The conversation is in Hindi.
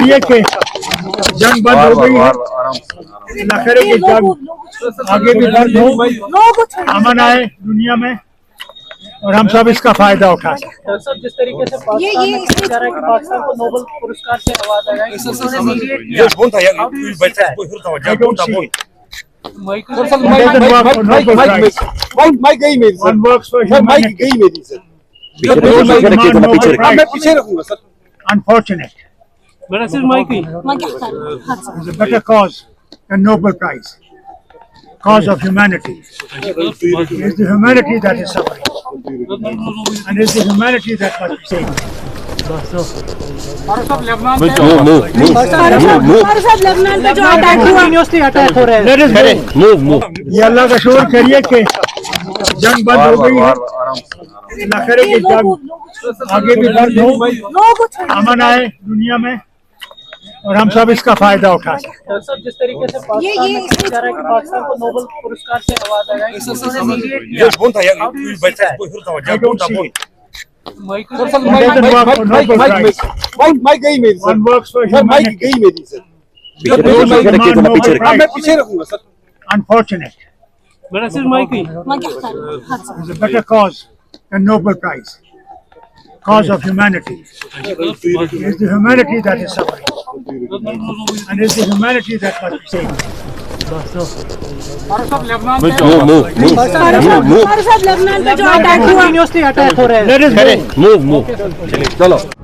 ये के जंग बंद हो गई है, नखरे की जंग आगे भी बंद हो, अमन आए दुनिया में और हम सब इसका फायदा उठा सकें। जिस तरीके से पाकिस्तान को नोबेल पुरस्कार से नवाजा गया, Unfortunate. It's a better cause than Nobel Prize. Cause of humanity. It's the humanity that is suffering. And it's the humanity that must be saved. ये अल्लाह का शुक्र करिए कि जंग बंद हो गई है, नखरे की जंग आगे भी बंद हो, अमन आए दुनिया में और हम सब इसका फायदा उठा सकें। जिस तरीके से पाकिस्तान को नोबेल पुरस्कार से नवाजा गया, Unfortunate. It's a better cause than Nobel Prize. Cause of humanity. It's the humanity that is suffering. And it's the humanity that must be saved. Attack हो रहे हैं। Let us move.